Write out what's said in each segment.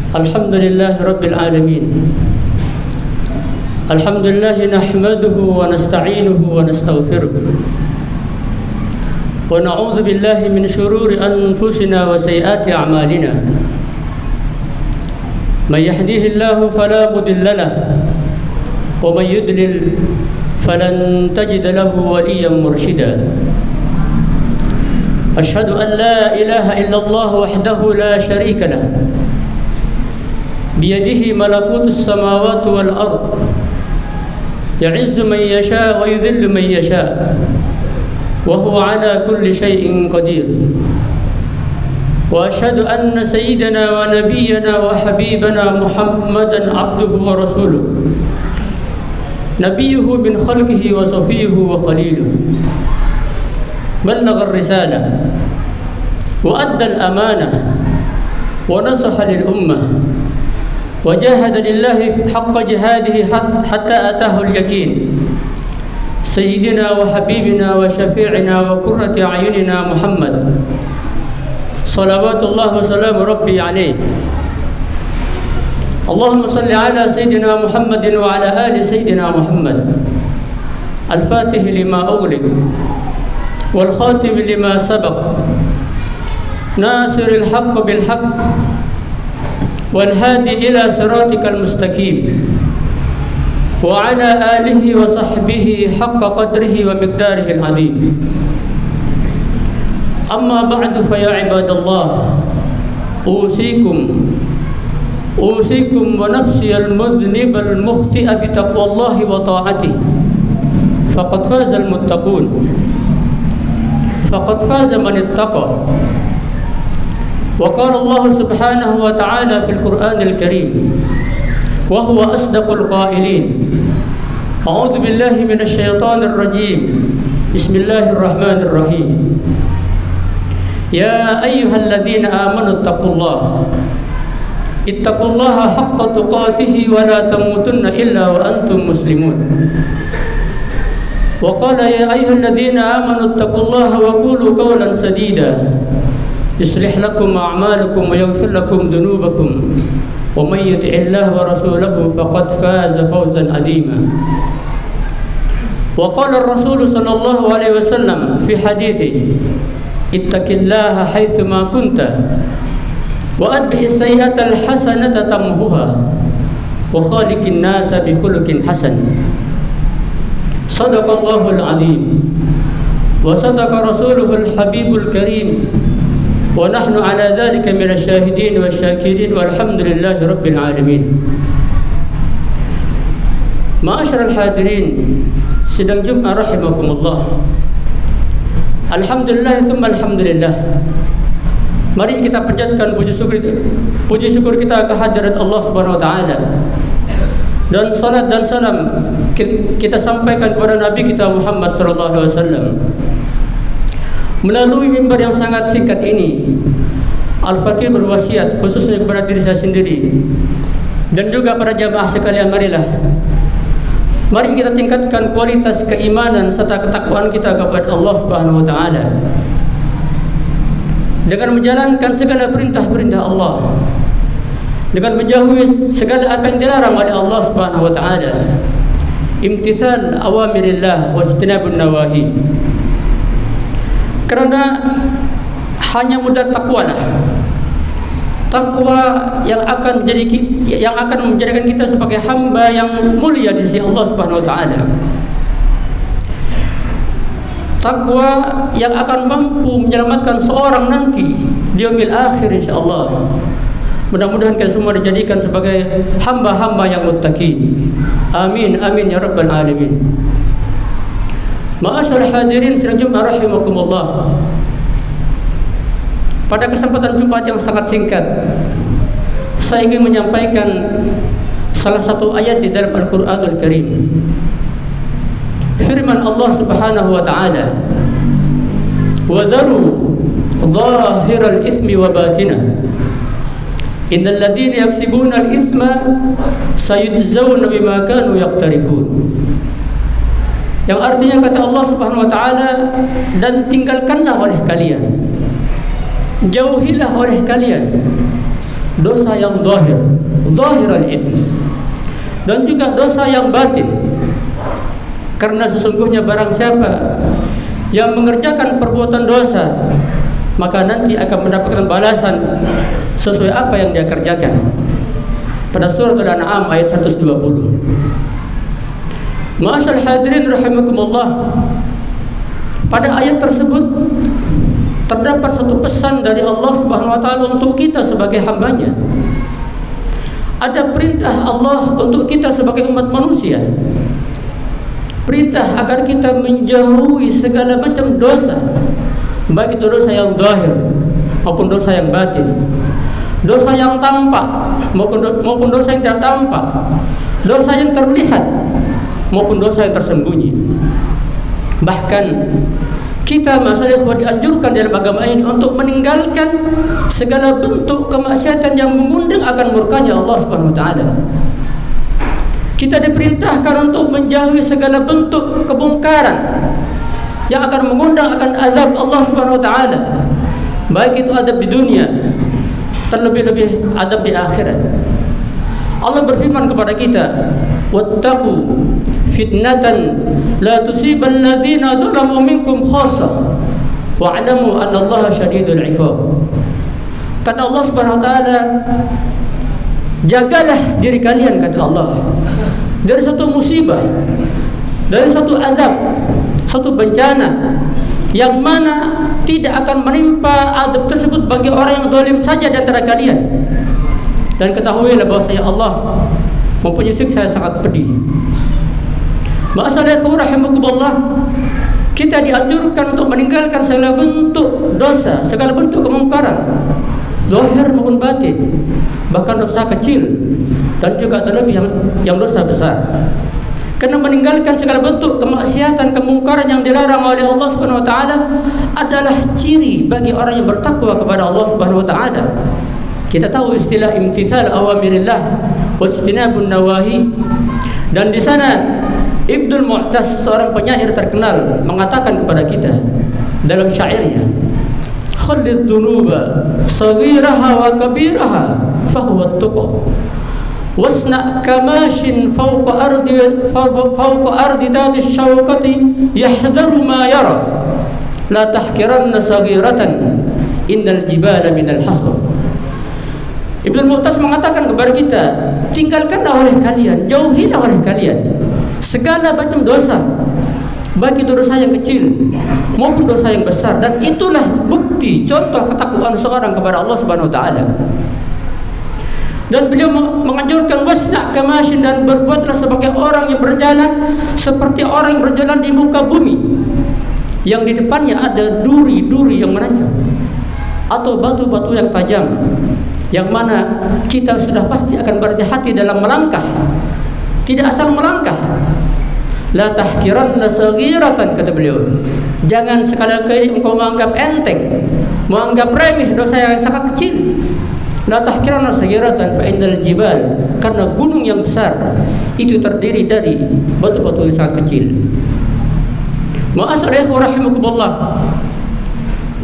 Alhamdulillahi Rabbil Alamin. Alhamdulillahi nahmaduhu wa nasta'inuhu wa nastaghfiruh. Wa na'udzu billahi min shururi anfusina wa sayyiati a'malina. Man yahdihillahu fala mudilla lahu wa man yudlil falan tajida lahu waliyyan murshida. Ashhadu an la ilaha illallah wahdahu la sharika lahu. بيده ملكوت السماوات والأرض يعز من يشاء ويذل من يشاء وهو على كل شيء قدير وأشهد أن سيدنا ونبينا وحبيبنا محمدا عبده ورسوله نبيه من خلقه وصفيه وخليله بلغ الرسالة وأدى الأمانة ونصح للأمة وجاهد لله حق جهاده حتى أتاه اليقين سيدنا وحبيبنا وشفيعنا وقرة أعيننا محمد صلوات الله وسلام ربي عليه. اللهم صل على سيدنا محمد وعلى آل سيدنا محمد الفاتح لما أغلق والخاتم لما سبق ناصر الحق بالحق والهادي إلى صراطك المستقيم وعلى آله وصحبه حق قدره ومقداره العظيم. أما بعد فيا عباد الله أوصيكم ونفسي المذنب المخطئ بتقوى الله وطاعته فقد فاز المتقون فقد فاز من اتقى. وقال الله سبحانه وتعالى في القرآن الكريم وهو أصدق القائلين أعوذ بالله من الشيطان الرجيم بسم الله الرحمن الرحيم يا أيها الذين آمنوا اتقوا الله حق تقاته ولا تموتن إلا وأنتم مسلمون. وقال يا أيها الذين آمنوا اتقوا الله وقولوا قولا سديدا يصلح لكم أعمالكم ويغفر لكم ذنوبكم ومن يطع الله ورسوله فقد فاز فوزا عظيما. وقال الرسول صلى الله عليه وسلم في حديثه اتق الله حيثما كنت وأتبع السيئة الحسنة تمحها وخالق الناس بخلق حسن. صدق الله العظيم وصدق رسوله الحبيب الكريم ونحن على ذلك من الشاهدين والشاكرين والحمد لله رب العالمين. Ma'asyiral hadirin sidang Jumat rahimakumullah. Alhamdulillah tsumma alhamdulillah. Mari kita panjatkan puji syukur kita ke hadirat Allah Subhanahu wa taala. Dan salat dan salam kita sampaikan kepada Nabi kita Muhammad sallallahu alaihi wasallam. Melalui mimbar yang sangat singkat ini, Al-Fakir berwasiat khususnya kepada diri saya sendiri dan juga para jamaah sekalian, mari kita tingkatkan kualitas keimanan serta ketakwaan kita kepada Allah Subhanahu wa taala dengan menjalankan segala perintah-perintah Allah, dengan menjauhi segala apa yang dilarang oleh Allah Subhanahu wa taala. Imtithal awamirillah wa ijtinabun nawahi. Karena hanya modal takwa yang akan menjadikan kita sebagai hamba yang mulia di sisi Allah Subhanahu wa taala. Takwa yang akan mampu menyelamatkan seorang nanti di yaumil akhir insyaallah. Mudah-mudahan kita semua dijadikan sebagai hamba-hamba yang muttaqin. Amin amin ya rabbal alamin. Ma'asyiral hadirin sidang Jumat rahimakumullah. Pada kesempatan Jumat yang sangat singkat, saya ingin menyampaikan salah satu ayat di dalam Al-Qur'anul Karim. Firman Allah Subhanahu wa taala, "Wa dharu dhahiral itsmi wa batinah. Innal ladzina yaksibuna al-itsma sayujzauna bima kanu yaqtarifun." Yang artinya kata Allah Subhanahu wa taala, dan tinggalkanlah oleh kalian, jauhilah oleh kalian dosa yang zahir, zahirul itsm, dan juga dosa yang batin. Karena sesungguhnya barang siapa yang mengerjakan perbuatan dosa, maka nanti akan mendapatkan balasan sesuai apa yang dia kerjakan. Pada surat Al-An'am ayat 120. Ma'asyal hadirin rahimakumullah, pada ayat tersebut terdapat satu pesan dari Allah Subhanahu wa taala untuk kita sebagai hambanya. Ada perintah Allah untuk kita sebagai umat manusia. Perintah agar kita menjauhi segala macam dosa, baik itu dosa yang zahir maupun dosa yang batin, dosa yang tampak maupun dosa yang tidak tampak, dosa yang terlihat maupun dosa yang tersembunyi. Bahkan kita masalah dianjurkan dalam agama ini untuk meninggalkan segala bentuk kemaksiatan yang mengundang akan murkanya Allah Subhanahu wa taala. Kita diperintahkan untuk menjauhi segala bentuk kemungkaran yang akan mengundang akan azab Allah Subhanahu wa taala, baik itu azab di dunia, terlebih-lebih azab di akhirat. Allah berfirman kepada kita, wattaqu fitnatan la tusibal ladzina dzalamu minkum khassah wa'lamu anna Allaha syadidul 'iqab. Kata Allah Subhanahu wa taala, jagalah diri kalian, kata Allah, dari satu musibah, dari satu azab, satu bencana yang mana tidak akan menimpa azab tersebut bagi orang yang zalim saja di antara kalian. Dan ketahuilah bahwasanya Allah mempunyai siksa yang sangat pedih. Ma'asyiral rahimakumullah, kita dianjurkan untuk meninggalkan segala bentuk dosa, segala bentuk kemungkaran, zahir maupun batin, bahkan dosa kecil dan juga terlebih yang dosa besar. Karena meninggalkan segala bentuk kemaksiatan, kemungkaran yang dilarang oleh Allah Subhanahu wa taala adalah ciri bagi orang yang bertakwa kepada Allah Subhanahu wa taala. Kita tahu istilah imtithal awamirillah wa ijtinabun nawahi, dan di sana Ibnul Mu'taz, seorang penyair terkenal, mengatakan kepada kita dalam syairnya, khallid dhunuba saghiraha wa kabiraha fahuwa at-tuqa wasna kamashin fawqa ardi dati syawqati yahdharu ma yara la tahkiranna saghiratan innal jibala minal hasr. Ibnu Mu'taz mengatakan kepada kita, tinggalkanlah oleh kalian, jauhilah oleh kalian segala macam dosa, baik itu dosa yang kecil maupun dosa yang besar, dan itulah bukti contoh ketakwaan seorang kepada Allah Subhanahu wa taala. Dan beliau menganjurkan wasna kamashin, dan berbuatlah sebagai orang yang berjalan seperti orang yang berjalan di muka bumi yang di depannya ada duri-duri yang menancap atau batu-batu yang tajam, yang mana kita sudah pasti akan berhati-hati dalam melangkah, tidak asal melangkah. La tahkiranna saghiratan, kata beliau, jangan sekali-kali engkau menganggap enteng, menganggap remeh dosa yang sangat kecil. La tahkiranna saghiratan fa innal jibal, karena gunung yang besar itu terdiri dari batu-batu yang sangat kecil. Ma'asyiral rahimakumullah,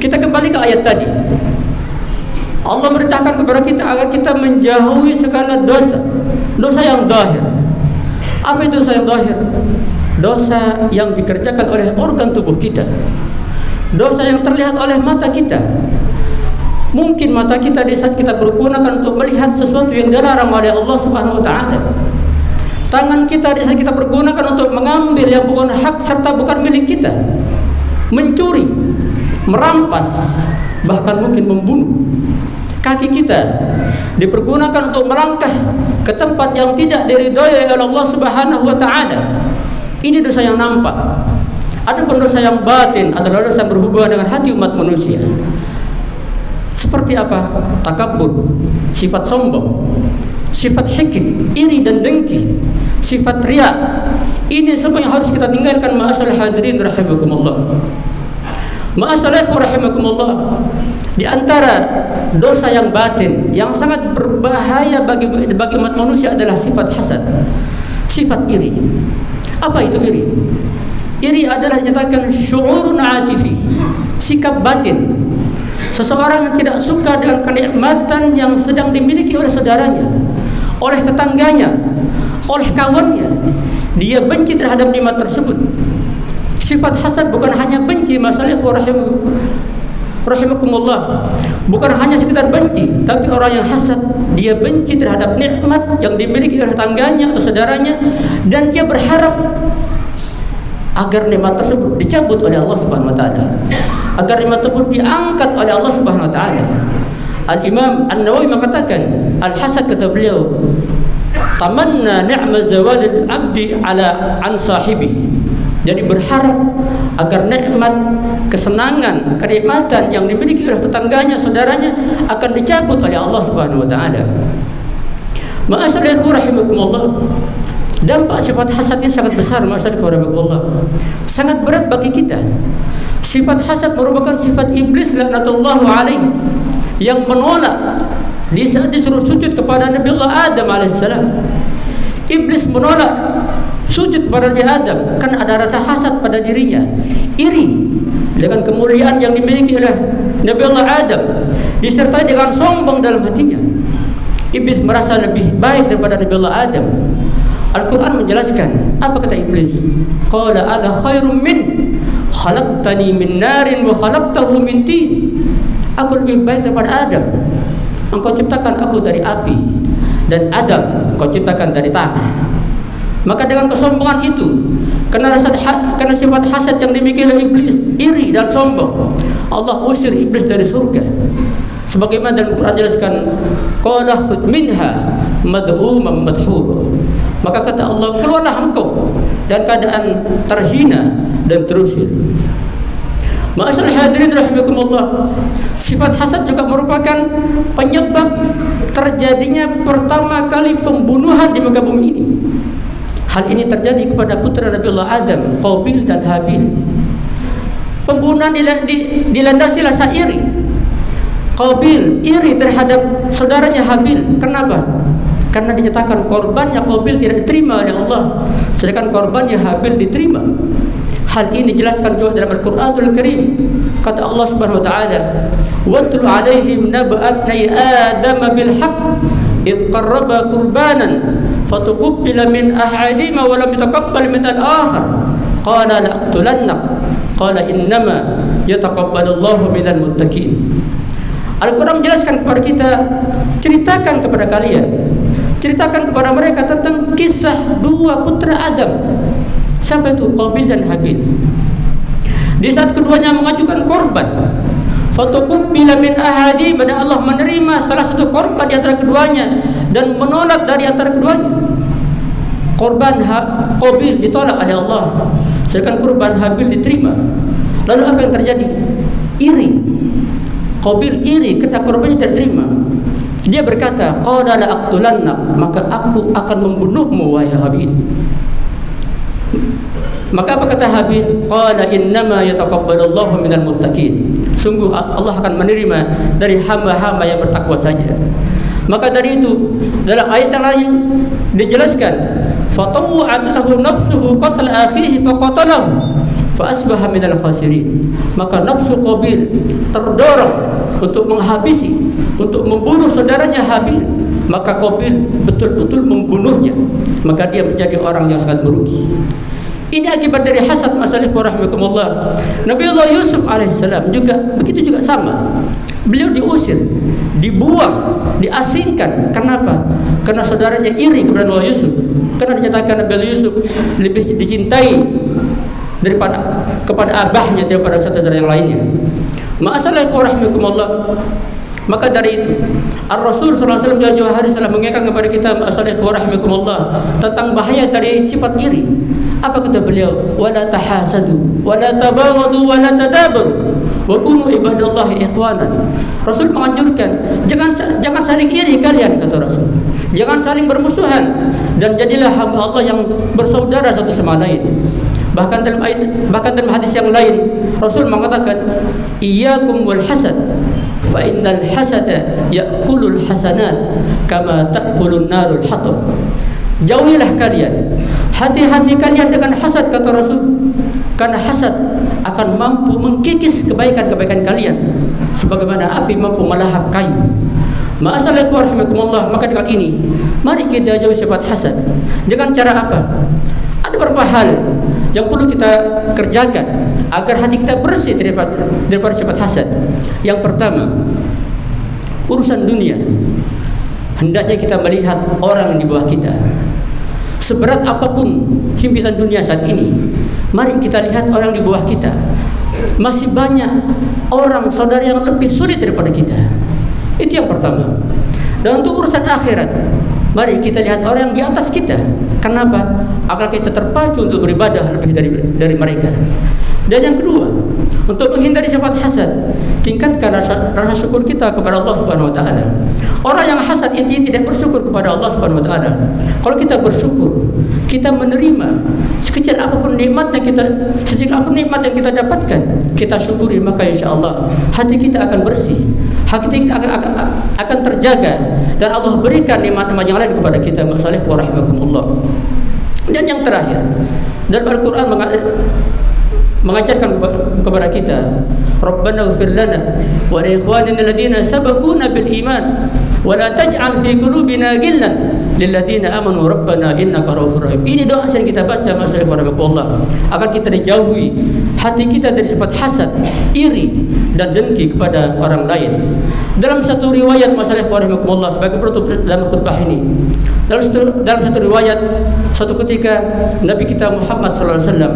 kita kembali ke ayat tadi. Allah merintahkan kepada kita agar kita menjauhi segala dosa, dosa yang zahir. Apa itu dosa yang zahir? Dosa yang dikerjakan oleh organ tubuh kita, dosa yang terlihat oleh mata kita. Mungkin mata kita di saat kita bergunakan untuk melihat sesuatu yang dilarang oleh Allah Subhanahu wa taala. Tangan kita di saat kita pergunakan untuk mengambil yang bukan hak serta bukan milik kita, mencuri, merampas, bahkan mungkin membunuh. Kaki kita dipergunakan untuk melangkah ke tempat yang tidak diridhai oleh Allah Subhanahu wa taala. Ini dosa yang nampak. Adapun dosa yang batin adalah dosa yang berhubungan dengan hati umat manusia. Seperti apa? Takabbur, sifat sombong, sifat hikid, iri dan dengki, sifat riya. Ini semua yang harus kita tinggalkan. Ma'asyiral hadirin rahimakumullah. Ma'asyiral rahimakumullah, di antara dosa yang batin yang sangat berbahaya bagi umat manusia adalah sifat hasad, sifat iri. Apa itu iri? Iri adalah menyatakan syu'urun atifi, sikap batin, Seseorang yang tidak suka dengan kenikmatan yang sedang dimiliki oleh saudaranya, oleh tetangganya, oleh kawannya, dia benci terhadap nikmat tersebut. Sifat hasad bukan hanya benci, masalah rahimakumullah, bukan hanya sekedar benci, tapi orang yang hasad dia benci terhadap nikmat yang dimiliki oleh tetangganya atau saudaranya, dan dia berharap agar nikmat tersebut dicabut oleh Allah Subhanahu wa taala, agar nikmat tersebut diangkat oleh Allah Subhanahu wa taala. Al-Imam An-Nawawi mengatakan, al-hasad, kata beliau, tamanna ni'ma zawalil abdi ala an sahibi. Jadi berharap agar nikmat, kesenangan, kenikmatan yang dimiliki oleh tetangganya, saudaranya akan dicabut oleh Allah Subhanahu wa taala. Ma'asyiral rahimakumullah, dampak sifat hasad ini sangat besar, ma'asyiral rahimakumullah. Sangat berat bagi kita. Sifat hasad merupakan sifat iblis laknatullah alaihi yang menolak di saat disuruh sujud kepada Nabi Allah Adam alaihissalam. Iblis menolak sujud kepada Nabi Adam karena ada rasa hasad pada dirinya, iri dengan kemuliaan yang dimiliki oleh Nabi Allah Adam, disertai dengan sombong dalam hatinya. Iblis merasa lebih baik daripada Nabi Allah Adam. Al-Quran menjelaskan, apa kata iblis? Qala ana khairum min, khalaqtani min narin wa khalaqtahu min tin. Aku lebih baik daripada Adam. Engkau ciptakan aku dari api, dan Adam engkau ciptakan dari tanah. Maka dengan kesombongan itu, karena sifat hasad yang dimiliki oleh iblis, iri dan sombong, Allah usir iblis dari surga. Sebagaimana dalam Quran jelaskan, qala khudh minha mad'uman madhura. Maka kata Allah, keluarlah engkau dan keadaan terhina dan terusir. Ma'asyiral hadirin rahimakumullah, sifat hasad juga merupakan penyebab terjadinya pertama kali pembunuhan di muka bumi ini. Hal ini terjadi kepada putra Nabi Allah Adam, Qabil dan Habil. Pembunuhan dilandasi rasa iri. Qabil iri terhadap saudaranya Habil. Kenapa? Karena dinyatakan korbannya Qabil tidak diterima oleh Allah, sedangkan korbannya Habil diterima. Hal ini dijelaskan juga dalam Al-Qur'anul Karim. Kata Allah Subhanahu wa taala, "Watlu 'alaihim nab'a ibni Adam bil haqq idh qarraba qurbanan fatuqabbala min ahadihima wa lam yataqabbal min al-akhar qala la'aqtulannak qala innama yataqabbalullahu minal muttaqin." Al-Quran menjelaskan kepada kita, ceritakan kepada kalian, ceritakan kepada mereka tentang kisah dua putra Adam. Siapa itu? Qabil dan Habil. Di saat keduanya mengajukan korban, fatuqabbala min ahadihima, dan Allah menerima salah satu korban di antara keduanya dan menolak dari antara keduanya. Korban Qabil ditolak oleh Allah, sedangkan korban Habil diterima. Lalu apa yang terjadi? Iri. Qabil iri karena korbannya tidak diterima. Dia berkata, qala la'aqtulannak, maka aku akan membunuhmu wahai Habil. Maka apa kata Habil? Qala innama yataqabbalullahu minal muttaqin. Sungguh Allah akan menerima dari hamba-hamba yang bertakwa saja. Maka dari itu dalam ayat yang lain dijelaskan, fatawwa'at lahu nafsuhu qatla akhihi faqatalahu fa asbaha minal khasirin. Maka nafsu Qabil terdorong untuk menghabisi, untuk membunuh saudaranya Habil. Maka Qabil betul-betul membunuhnya. Maka dia menjadi orang yang sangat merugi. Ini akibat dari hasad, masalah rahimakumullah. Nabi Allah Yusuf alaihissalam juga begitu, juga sama. Beliau diusir, dibuang, diasingkan. Kenapa? Karena saudaranya iri kepada Nabi Yusuf. Karena dinyatakan Nabi Yusuf lebih dicintai daripada kepada abahnya daripada saudara yang lainnya. Ma'asyiral rahimakumullah. Maka dari itu Ar-Rasul SAW jauh-jauh hari telah mengingatkan kepada kita, ma'asyiral rahimakumullah, tentang bahaya dari sifat iri. Apa kata beliau? Wala tahasadu, wala tabaghadu, wala tadabaru, wa kunu ibadallahi ikhwanan. Rasul menganjurkan, jangan saling iri kalian, kata Rasul. Jangan saling bermusuhan, dan jadilah hamba Allah yang bersaudara satu sama lain. Bahkan dalam hadis yang lain Rasul mengatakan, iyyakum wal hasad, fa innal hasada ya'kulul hasanat kama ta'kulun narul hatab. Jauhilah kalian, hati-hati kalian dengan hasad, kata Rasul. Karena hasad akan mampu mengkikis kebaikan-kebaikan kalian sebagaimana api mampu melahap kayu. Ma'asyiral rahimakumullah, maka dengan ini mari kita jauhi sifat hasad. Dengan cara apa? Ada beberapa hal yang perlu kita kerjakan agar hati kita bersih daripada sifat hasad. Yang pertama, urusan dunia. Hendaknya kita melihat orang yang di bawah kita. Seberat apapun himpitan dunia saat ini, mari kita lihat orang di bawah kita. Masih banyak orang saudara yang lebih sulit daripada kita. Itu yang pertama. Dan untuk urusan akhirat, mari kita lihat orang yang di atas kita. Kenapa? Agar kita terpacu untuk beribadah lebih dari mereka. Dan yang kedua, untuk menghindari sifat hasad, tingkatkan rasa syukur kita kepada Allah Subhanahu wa taala. Orang yang hasad intinya tidak bersyukur kepada Allah Subhanahu wa taala. Kalau kita bersyukur, kita menerima sekecil apapun nikmat yang kita dapatkan, kita syukuri, maka insyaallah hati kita akan bersih. Hati kita akan terjaga dan Allah berikan nikmat-nikmat yang lain kepada kita. Masalih wa rahimakumullah. Dan yang terakhir, dalam Al-Qur'an mengajarkan kepada kita, Rabbana ighfir lana wa li ikhwanina alladziina sabaquna bil iman wa la taj'al fi qulubina ghillan lil ladziina amanu rabbana innaka ra'ufur rahim. Ini doa yang kita baca masalah warahmatullah, agar kita dijauhi hati kita dari sifat hasad, iri dan dengki kepada orang lain. Dalam satu riwayat masalah warahmatullah sebagai penutup dalam khutbah ini, dalam satu riwayat, suatu ketika Nabi kita Muhammad sallallahu alaihi wasallam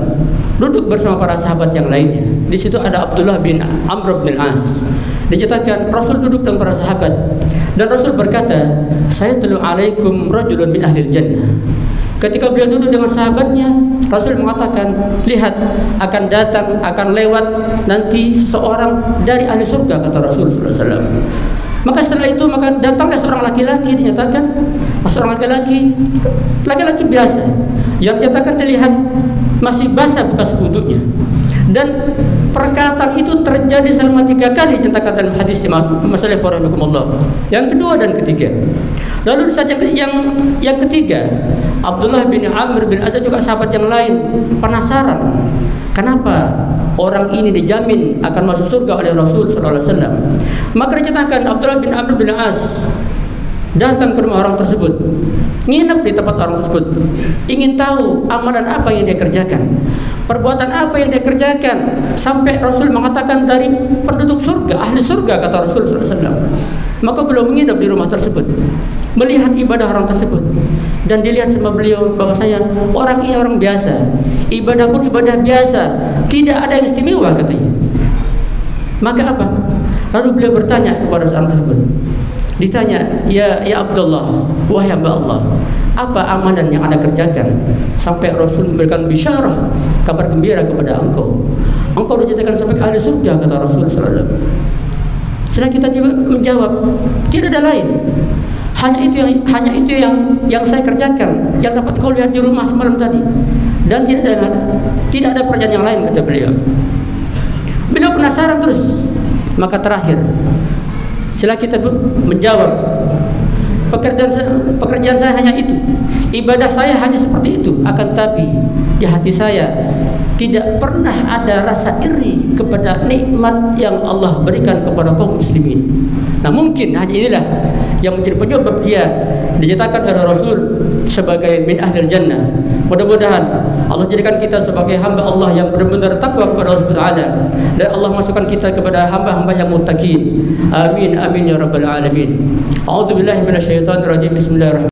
duduk bersama para sahabat yang lainnya. Di situ ada Abdullah bin Amr bin As. Diceritakan Rasul duduk dengan para sahabat dan Rasul berkata, "Saya tulu alaikum rajulun min ahlil jannah." Ketika beliau duduk dengan sahabatnya, Rasul mengatakan, "Lihat, akan datang, akan lewat nanti seorang dari ahli surga," kata Rasul sallallahu alaihi wasallam. Maka setelah itu datanglah seorang laki-laki, dinyatakan seorang laki-laki biasa yang dinyatakan dilihat masih basah bekas wudhunya. Dan perkataan itu terjadi selama 3 kali dinyatakan dalam hadis masalah warahmatullah. Yang kedua dan ketiga. Lalu saat yang ketiga, Abdullah bin Amr bin As juga sahabat yang lain penasaran, kenapa orang ini dijamin akan masuk surga oleh Rasul sallallahu alaihi wasallam. Maka diceritakan Abdullah bin Amr bin As datang ke rumah orang tersebut, nginep di tempat orang tersebut, ingin tahu amalan apa yang dia kerjakan, perbuatan apa yang dia kerjakan, sampai Rasul mengatakan dari penduduk surga, ahli surga, kata Rasul sallallahu alaihi wasallam. Maka beliau menginap di rumah tersebut, melihat ibadah orang tersebut, dan dilihat sama beliau bahwasanya orang ini orang biasa, ibadah pun ibadah biasa, tidak ada yang istimewa katanya. Maka apa? Lalu beliau bertanya kepada seorang tersebut. Ditanya, ya Abdullah, wahai hamba Allah, apa amalan yang Anda kerjakan sampai Rasul memberikan bisyarah, kabar gembira kepada engkau? Engkau dijadikan sampai ke ahli surga, kata Rasul sallallahu alaihi wasallam. Setelah kita menjawab, tidak ada lain. Hanya itu yang saya kerjakan, yang dapat kau lihat di rumah semalam tadi. Dan tidak ada pekerjaan yang lain, kata beliau. Beliau penasaran terus. Maka terakhir, setelah kita menjawab, pekerjaan saya hanya itu, ibadah saya hanya seperti itu, akan tapi di hati saya tidak pernah ada rasa iri kepada nikmat yang Allah berikan kepada kaum muslimin. Nah, mungkin hanya inilah yang menjadi penyebab dia dinyatakan oleh Rasul sebagai min ahlil jannah. Mudah-mudahan Allah jadikan kita sebagai hamba Allah yang benar-benar takwa kepada Allah Subhanahu wa taala, dan Allah masukkan kita kepada hamba-hamba yang muttaqin. Amin amin ya rabbal alamin. A'udzubillahi minasyaitonir rajim. Bismillahirrahmanirrahim.